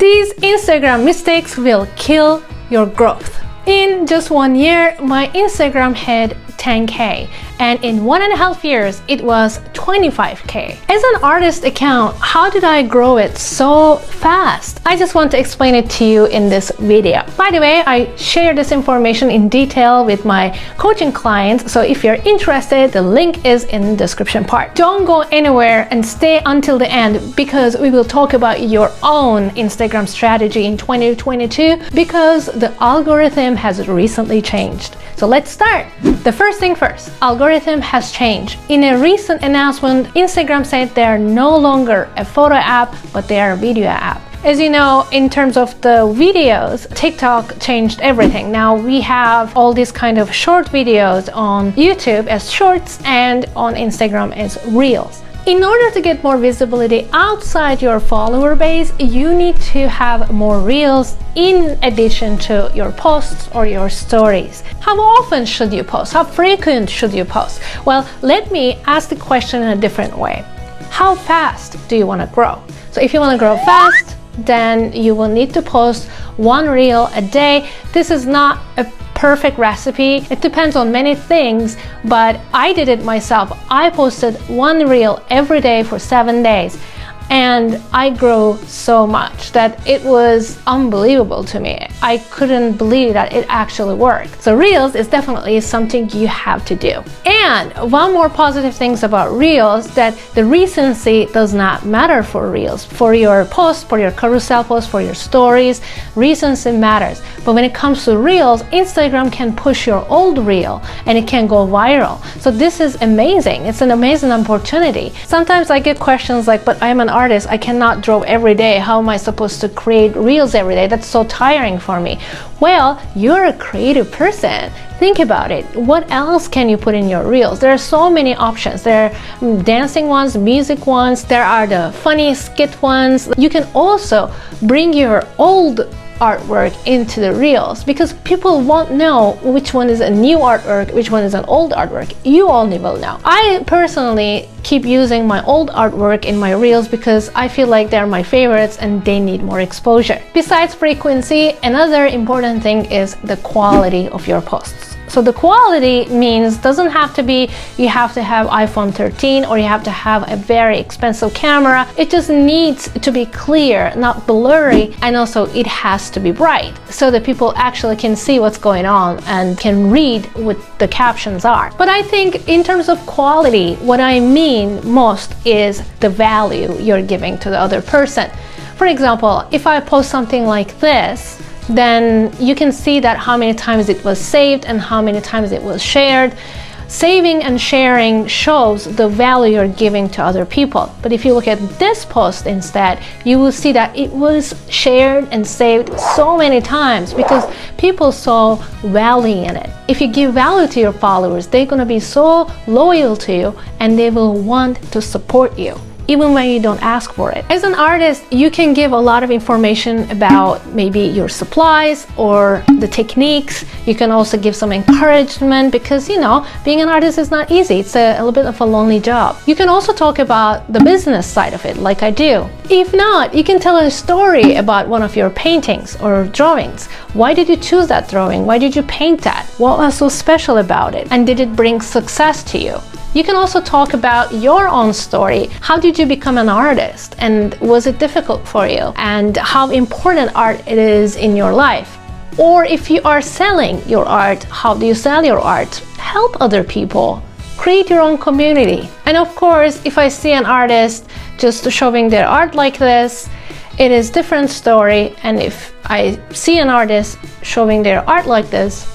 These Instagram mistakes will kill your growth. In just 1 year, my Instagram hit 10K, and in 1.5 years, it was 25K. As an artist account, how did I grow it so fast? I just want to explain it to you in this video. By the way, I share this information in detail with my coaching clients, so if you're interested, the link is in the description part. Don't go anywhere and stay until the end, because we will talk about your own Instagram strategy in 2022, because the algorithm has recently changed. So let's start. The first thing first, algorithm has changed. In a recent announcement, Instagram said they are no longer a photo app, but they are a video app. As you know, in terms of the videos, TikTok changed everything. Now we have all these kind of short videos on YouTube as shorts and on Instagram as reels. In order to get more visibility outside your follower base, you need to have more reels in addition to your posts or your stories. How often should you post? How frequent should you post? Well, let me ask the question in a different way. How fast do you want to grow? So if you want to grow fast, then you will need to post 1 reel a day. This is not a perfect recipe. It depends on many things, but I did it myself. I posted 1 reel every day for 7 days, and I grew so much that it was unbelievable to me. I couldn't believe that it actually worked. So reels is definitely something you have to do. And one more positive things about reels, that the recency does not matter for reels. For your posts, for your carousel posts, for your stories, recency matters. But when it comes to reels, Instagram can push your old reel and it can go viral. So this is amazing. It's an amazing opportunity. Sometimes I get questions like, but I'm an artist, I cannot draw every day. How am I supposed to create reels every day? That's so tiring for me. Well, you're a creative person. Think about it. What else can you put in your reels? There are so many options. There are dancing ones, music ones, there are the funny skit ones. You can also bring your old artwork into the reels, because people won't know which one is a new artwork, which one is an old artwork. You only will know. I personally keep using my old artwork in my reels because I feel like they're my favorites and they need more exposure. Besides frequency, another important thing is the quality of your posts. So the quality means doesn't have to be you have to have iPhone 13 or you have to have a very expensive camera. It just needs to be clear, not blurry, and also it has to be bright so that people actually can see what's going on and can read what the captions are. But I think in terms of quality, what I mean most is the value you're giving to the other person. For example, if I post something like this, then you can see that how many times it was saved and how many times it was shared. Saving and sharing shows the value you're giving to other people. But if you look at this post instead, you will see that it was shared and saved so many times because people saw value in it. If you give value to your followers, they're going to be so loyal to you and they will want to support you, even when you don't ask for it. As an artist, you can give a lot of information about maybe your supplies or the techniques. You can also give some encouragement because, you know, being an artist is not easy. It's a little bit of a lonely job. You can also talk about the business side of it, like I do. If not, you can tell a story about one of your paintings or drawings. Why did you choose that drawing? Why did you paint that? What was so special about it? And did it bring success to you? You can also talk about your own story. How did you become an artist? And was it difficult for you? And how important art it is in your life? Or if you are selling your art, how do you sell your art? Help other people. Create your own community. And of course, if I see an artist just showing their art like this, it is a different story. And if I see an artist showing their art like this,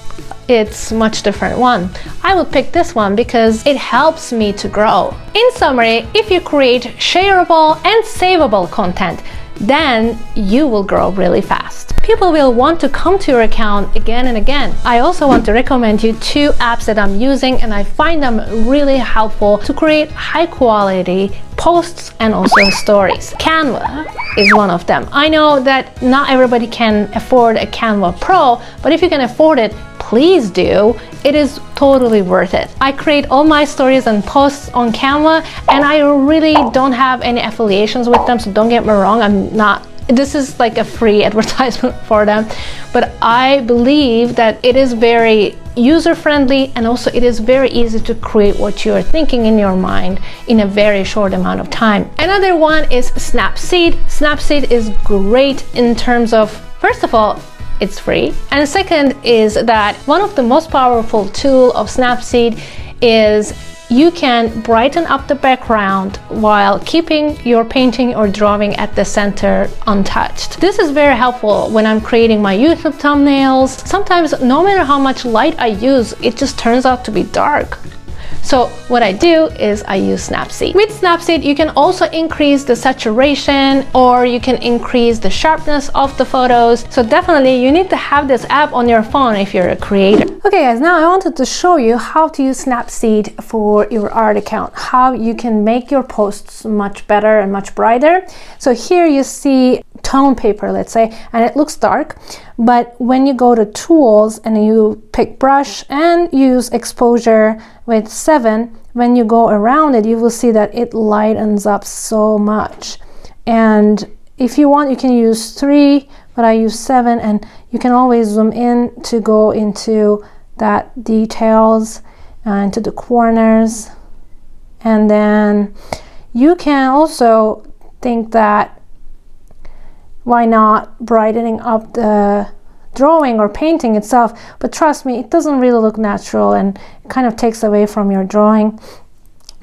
it's much different one. I would pick this one because it helps me to grow. In summary, if you create shareable and savable content, then you will grow really fast. People will want to come to your account again and again. I also want to recommend you 2 apps that I'm using and I find them really helpful to create high quality posts and also stories. CANVA is one of them. I know that not everybody can afford a CANVA Pro, but if you can afford it, please do. It is totally worth it. I create all my stories and posts on Canva, and I really don't have any affiliations with them, so don't get me wrong, I'm not this is like a free advertisement for them, but I believe that it is very user-friendly, and also it is very easy to create what you are thinking in your mind in a very short amount of time. Another one is Snapseed. Snapseed is great in terms of, first of all, it's free, and second is that one of the most powerful tool of Snapseed is you can brighten up the background while keeping your painting or drawing at the center untouched. This is very helpful when I'm creating my YouTube thumbnails. Sometimes, no matter how much light I use, it just turns out to be dark. So what I do is I use Snapseed. With Snapseed, you can also increase the saturation, or you can increase the sharpness of the photos. So definitely you need to have this app on your phone if you're a creator. Okay guys, now I wanted to show you how to use Snapseed for your art account, how you can make your posts much better and much brighter. So here you see tone paper, let's say, and it looks dark, but when you go to tools and you pick brush and use exposure with 7, when you go around it, you will see that it lightens up so much. And if you want, you can use 3, but I use 7, and you can always zoom in to go into that details, into the corners. And then you can also think that why not brightening up the drawing or painting itself, but trust me, it doesn't really look natural and it kind of takes away from your drawing.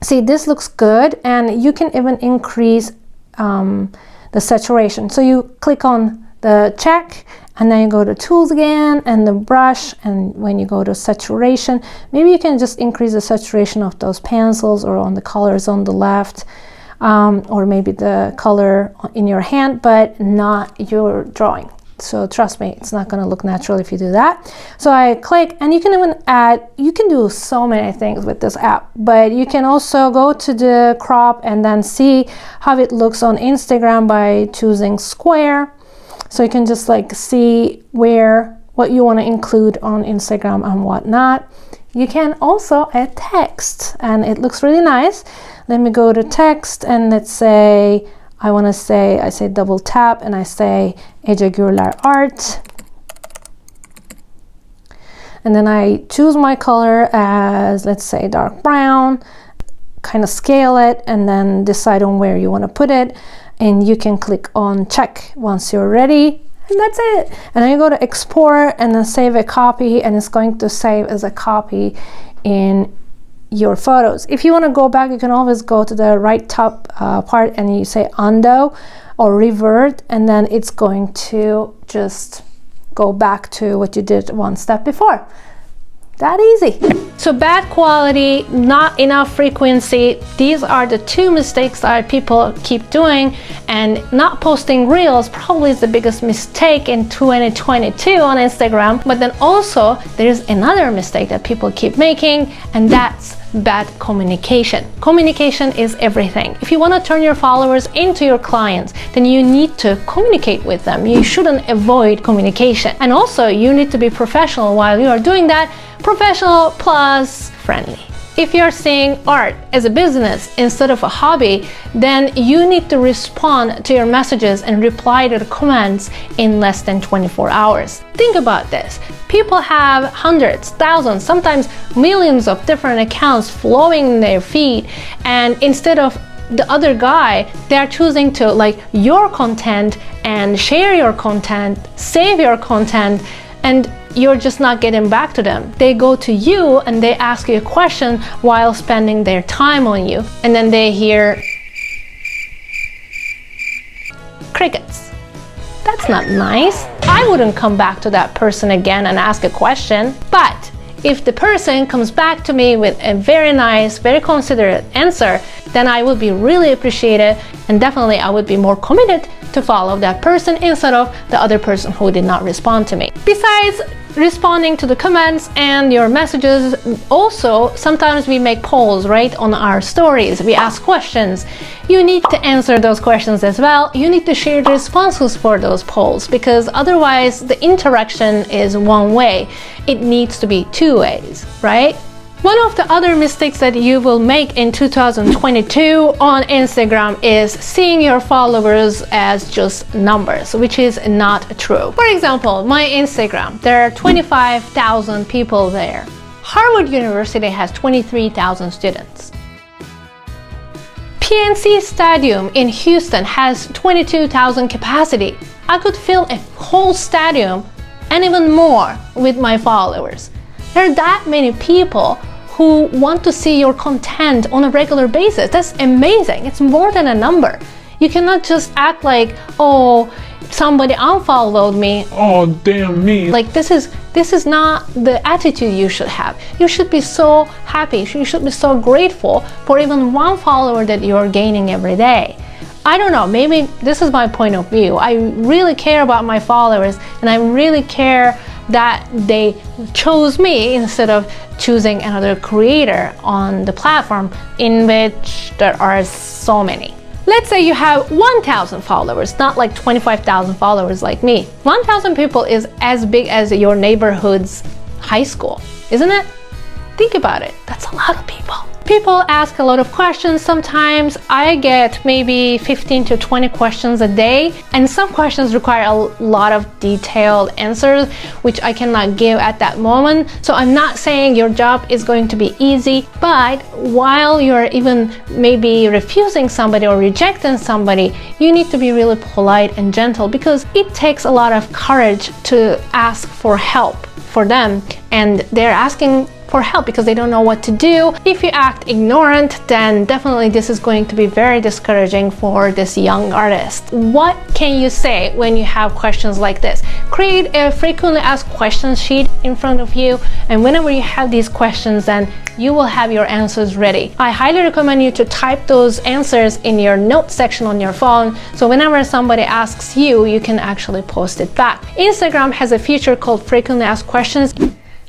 See, this looks good, and you can even increase the saturation. So you click on the check, and then you go to tools again and the brush, and when you go to saturation, maybe you can just increase the saturation of those pencils or on the colors on the left. Or maybe the color in your hand, but not your drawing. So trust me, it's not going to look natural if you do that. So I click, and you can even add, you can do so many things with this app, but you can also go to the crop and then see how it looks on Instagram by choosing square. So you can just like see what you want to include on Instagram and whatnot. You can also add text, and it looks really nice. Let me go to text, and let's say I say double tap and I say Ece Gurler art. And then I choose my color as, let's say, dark brown, kind of scale it, and then decide on where you want to put it. And you can click on check once you're ready. And that's it. And then you go to export and then save a copy, and it's going to save as a copy in your photos. If you want to go back, you can always go to the right top part and you say undo or revert, and then it's going to just go back to what you did one step before. That easy. So bad quality, not enough frequency, these are the two mistakes that people keep doing, and not posting reels probably is the biggest mistake in 2022 on Instagram. But then also there's another mistake that people keep making, and that's bad communication. Communication is everything. If you want to turn your followers into your clients, then you need to communicate with them. You shouldn't avoid communication. And also you need to be professional while you are doing that. Professional plus friendly. If you're seeing art as a business instead of a hobby, then you need to respond to your messages and reply to the comments in less than 24 hours. Think about this. People have hundreds, thousands, sometimes millions of different accounts flowing in their feed, and instead of the other guy, they're choosing to like your content and share your content, save your content, and you're just not getting back to them. They go to you and they ask you a question while spending their time on you, and then they hear crickets. That's not nice. I wouldn't come back to that person again and ask a question. But if the person comes back to me with a very nice, very considerate answer, then I would be really appreciated, and definitely I would be more committed to follow that person instead of the other person who did not respond to me. Besides responding to the comments and your messages, also sometimes we make polls, right, on our stories. We ask questions. You need to answer those questions as well. You need to share the responses for those polls, because otherwise the interaction is one way. It needs to be two ways, right? One of the other mistakes that you will make in 2022 on Instagram is seeing your followers as just numbers, which is not true. For example, my Instagram, there are 25,000 people there. Harvard University has 23,000 students. PNC Stadium in Houston has 22,000 capacity. I could fill a whole stadium and even more with my followers. There are that many people who want to see your content on a regular basis. That's amazing. It's more than a number. You cannot just act like, oh, somebody unfollowed me. Oh, damn me. Like this is not the attitude you should have. You should be so happy. You should be so grateful for even one follower that you're gaining every day. I don't know, maybe this is my point of view. I really care about my followers, and I really care that they chose me instead of choosing another creator on the platform in which there are so many. Let's say you have 1,000 followers, not like 25,000 followers like me. 1,000 people is as big as your neighborhood's high school, isn't it? Think about it. That's a lot of people. People ask a lot of questions. Sometimes I get maybe 15 to 20 questions a day, and some questions require a lot of detailed answers, which I cannot give at that moment. So I'm not saying your job is going to be easy, but while you're even maybe refusing somebody or rejecting somebody, you need to be really polite and gentle, because it takes a lot of courage to ask for help for them, and they're asking for help because they don't know what to do. If you act ignorant, then definitely this is going to be very discouraging for this young artist. What can you say when you have questions like this? Create a frequently asked questions sheet in front of you, and whenever you have these questions, then you will have your answers ready. I highly recommend you to type those answers in your notes section on your phone, so whenever somebody asks you, you can actually post it back. Instagram has a feature called frequently asked questions.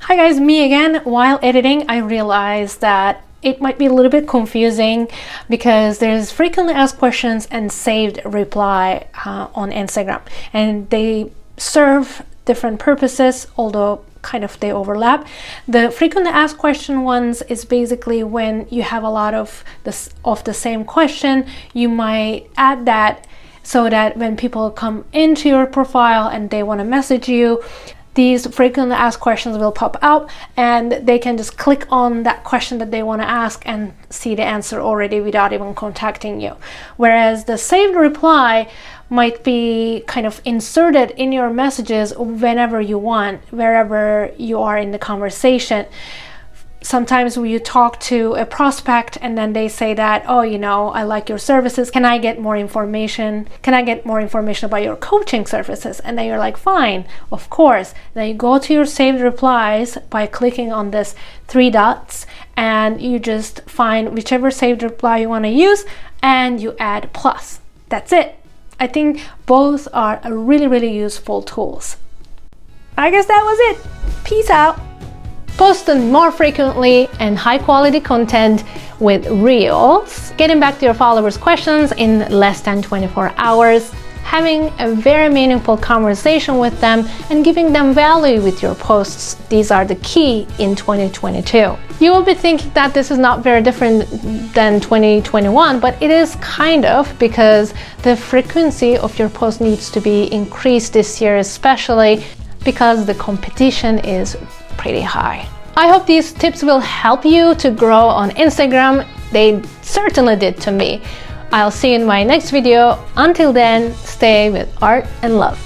Hi guys, me again. While editing, I realized that it might be a little bit confusing because there's frequently asked questions and saved reply on Instagram, and they serve different purposes, although kind of they overlap. The frequently asked question ones is basically when you have a lot of the same question, you might add that so that when people come into your profile and they want to message you, these frequently asked questions will pop up and they can just click on that question that they want to ask and see the answer already without even contacting you. Whereas the saved reply might be kind of inserted in your messages whenever you want, wherever you are in the conversation. Sometimes when you talk to a prospect and then they say that, oh, you know, I like your services. Can I get more information? Can I get more information about your coaching services? And then you're like, fine, of course. Then you go to your saved replies by clicking on this 3 dots, and you just find whichever saved reply you want to use and you add plus. That's it. I think both are really, really useful tools. I guess that was it. Peace out. Post more frequently and high quality content with reels, getting back to your followers' questions in less than 24 hours, having a very meaningful conversation with them, and giving them value with your posts. These are the key in 2022. You will be thinking that this is not very different than 2021, but it is kind of, because the frequency of your post needs to be increased this year, especially because the competition is pretty high. I hope these tips will help you to grow on Instagram. They certainly did to me. I'll see you in my next video. Until then, stay with art and love.